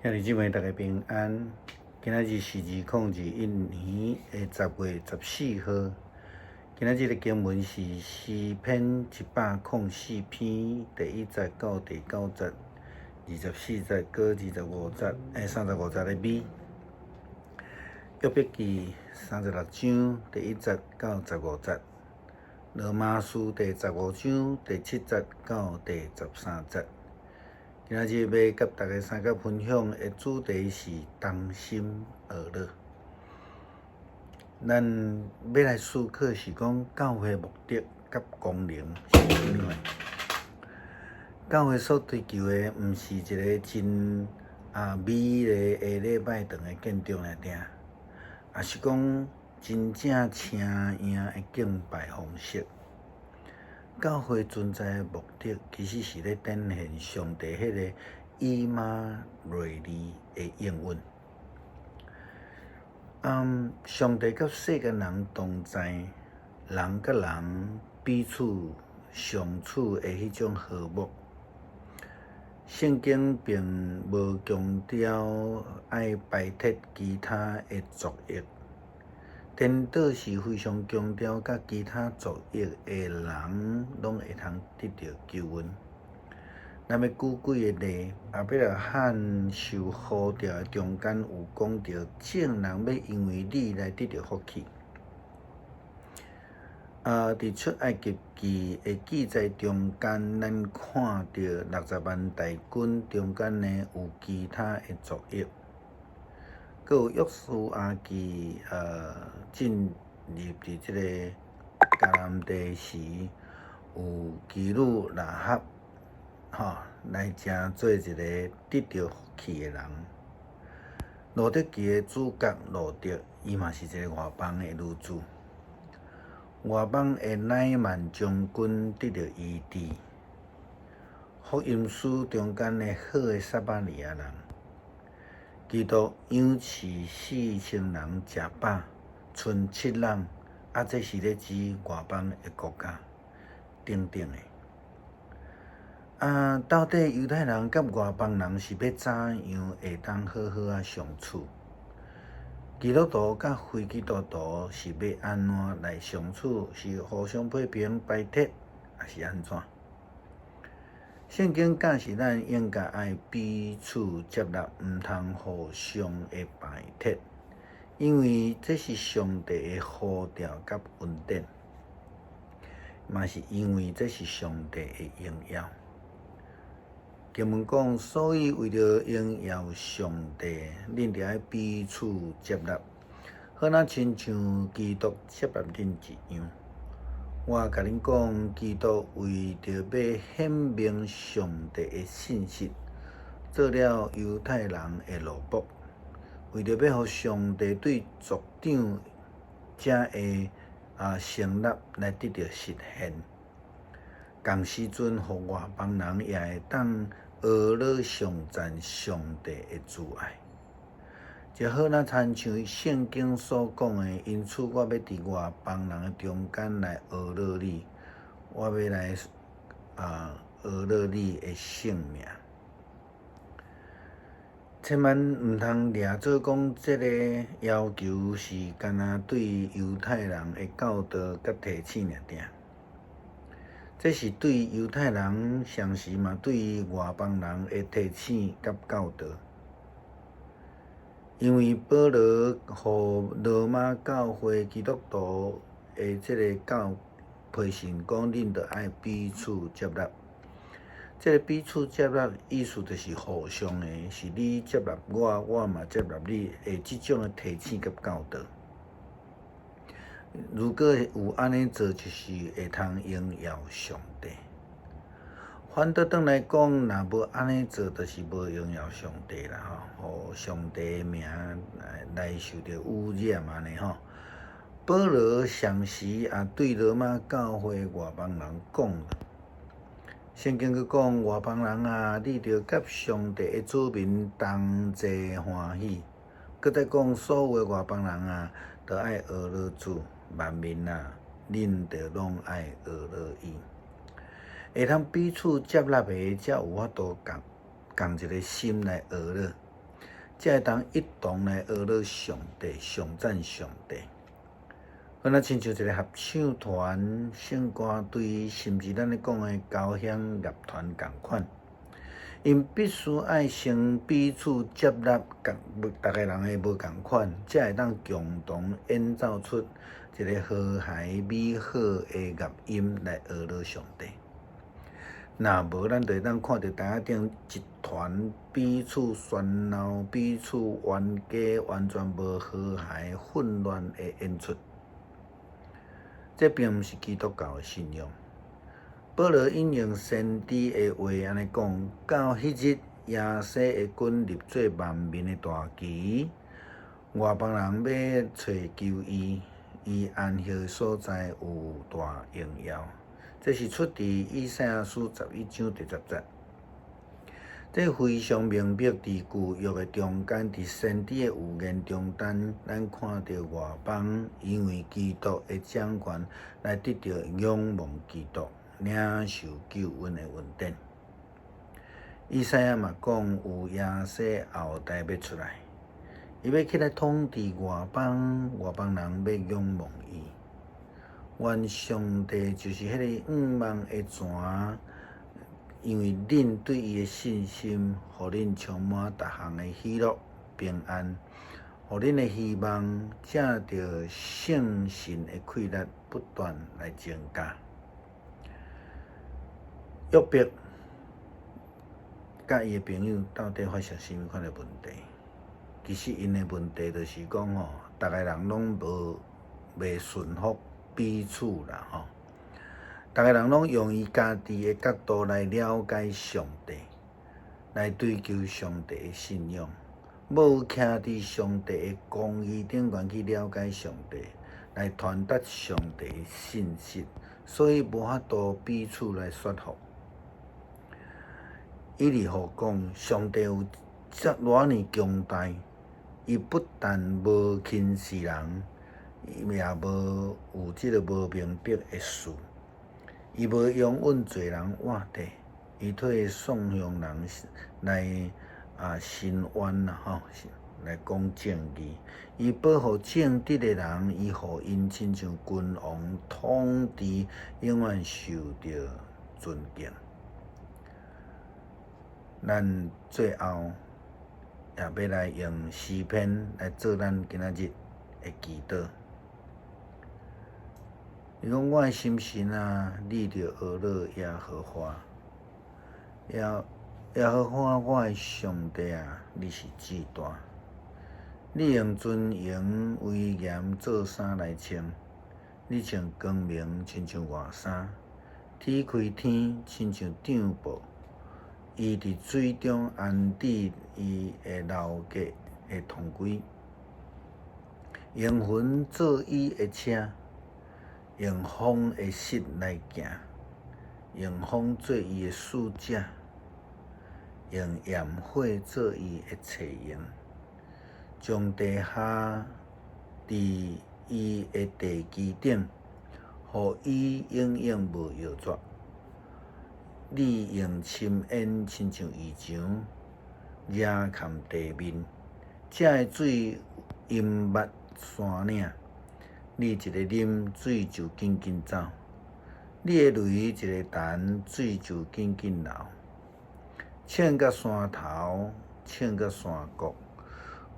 兄弟姊妹，大家平安。今仔日是2021年的10月14号。今仔日的经文是诗篇104篇第1节到第9节，24节到25节，35节的尾。约伯记36章第1节到15节，罗马书第15章第7节到第13节。今仔日要甲大家三角分享的主题是同心而乐。咱要来思考是讲教会目的甲功能是啥物？教会所追求的，毋是一个真美丽的礼拜堂的建筑尔定，也是讲真正请仰的敬拜方式。教会存在的目的，其实是咧展现上帝迄个以马内利的应允。上帝甲世间人同在，人甲人彼此相处的迄种和睦。圣经并无强调爱摆脱其他的族裔。颠倒是非常强调，甲其他族裔的人拢会通得到救恩。咱要举几个例，也要来喊受呼召的中间有讲到，众人要因为你来得到福气。伫出埃及记的记载中间，咱看到60万大军中间呢有其他的族裔。佮有约书亚记，进入伫即个迦南地时，有基路拉合，来正做一个得到福气的人。路得记的主角路得，伊嘛是一个外邦的女子。外邦的乃縵将军得到医治。福音书中间的好的撒玛利亚人。基督养饲4000人食饱，剩7人，这是咧指外邦的国家，等等的。到底犹太人甲外邦人是要怎样会当好好相处？基督徒甲非基督徒是要安怎来相处？是互相批评、排斥，还是安怎？圣经教示咱应该爱彼此接纳，毋通互相的排斥，因为这是上帝的呼召甲恩典，嘛是因为这是上帝的荣耀。经文讲，所以为了荣耀上帝，恁着爱彼此接纳，好若亲像基督接纳恁一样。我甲恁讲，基督为着要显明上帝的信息，做了犹太人的奴仆，为着要互上帝对族长才会成立来得到实现。同时阵，互外邦人也会当学了上赞上帝的慈爱。就好若亲像圣经所讲的，因此我要伫外邦人的中间来学了你，我要来学了你的性命。千万毋通掠做讲，这个要求是干那对犹太人的教导甲提醒尔定。这是对犹太人，同时嘛对外邦人的提醒甲教导。因为保罗互罗马教会基督徒的这个批信讲，恁着爱彼此接纳。这个彼此接纳意思就是互相的，是你接纳我，我嘛接纳你的这种的提醒甲教导。如果有安尼做，就是会通荣耀上帝。反倒转来讲，若无安尼做，就是无荣耀上帝啦，互上帝的名来受到污染安尼吼。保罗上时也对罗马教会外邦人讲了，圣经佫讲，外邦人啊，你着甲上帝的子民同齐欢喜。佫再讲，所有的外邦人啊，着爱学了主，万民啊，恁着拢爱学了伊。会通彼此接纳的，才有法度共一个心来学了。才会当一同来阿乐上帝、上赞上帝。可能亲像一个合唱团、圣歌队，甚至咱咧讲的交响乐团共款，因必须爱先彼此接纳，逐个人的无共款，才会当共同演奏出一个和谐美好的乐音来阿乐上帝。若无，咱就会当看到台仔顶一团彼此喧闹、彼此冤家，完全无和谐、混乱的演出。这并毋是基督教的信仰。保罗引用先知的话安尼讲：到迄日，亚西会滚立做万民的大旗，外邦人要找求伊，伊安息的所在有大荣耀。这是出自以赛亚书11章第10节。这非常明白，伫旧约的中间，伫先知的预言中间，咱看到外邦因为基督的掌权，来得到仰望基督、领受救恩的恩典。以赛亚嘛讲，有亚西后代要出来，伊要起来统治外邦，外邦人要仰望伊。愿上帝就是迄个望的泉。因为恁对伊的信心，互恁充满逐项的喜乐、平安，互恁的希望借着圣神的气力不断来增加。约伯甲伊的朋友到底发生甚物款的问题？其实因的问题就是讲吼，逐个人拢袂顺服彼此啦吼。逐个人拢用伊家己的角度来了解上帝，来追求上帝的信仰，无徛伫上帝的公义顶悬去了解上帝，来传达上帝的信息，所以无法度彼此来说服。伊哩互讲，上帝有遮偌尼强大，伊不但无轻视人，也无有即个无明白的事。伊无容阮罪人换地，伊替丧向人来伸冤啦吼，来讲正义。伊保护正直的人，伊互因亲像君王统治，永远受到尊敬。咱最后也要来用诗篇来做咱今仔日的祈祷。伊讲我的心神啊，你着学乐耶和华，耶和华我的上帝啊，你是至大。你用尊荣威严做衫来穿，你穿光明亲像外衫，天开天亲像帐布。伊伫水中安置伊的楼阁的铜柜，用云做伊的车。用风的势来行，用风做伊的使者，用焰火做伊的炊用，将地下伫伊的地基顶，互伊永远无摇绝。你用深烟亲像异墙，热嵌地面，这的水淹没山岭。你一个啉，水就紧紧走；你的雷一个弹，水就紧紧流。冲到山头，冲到山谷，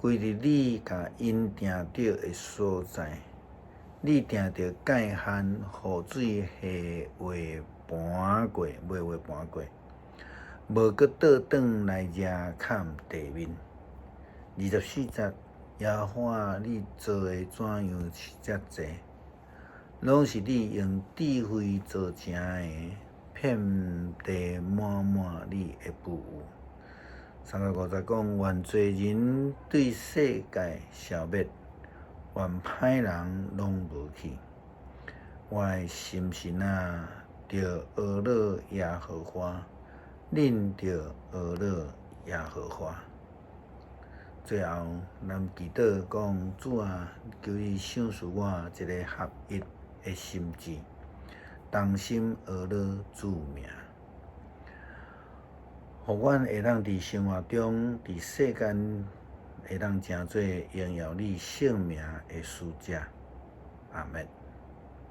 规日你甲因定着的所在，你定着界限，雨水下滑盘过，袂滑盘过，无搁倒转来热嵌地面。24节。耶和华，你做的怎样遮济？拢是你用智慧做成的，遍地满满你的富有。350讲，愿罪人对世界消灭，愿歹人拢无去。我的心神啊，着学乐耶和华，恁着学乐耶和华。最后，咱祈祷讲：主啊，求你赏赐我一个合一的心志，同心学乐主名，互阮会当伫生活中、伫世间会当成做荣耀你性命的使者。阿门。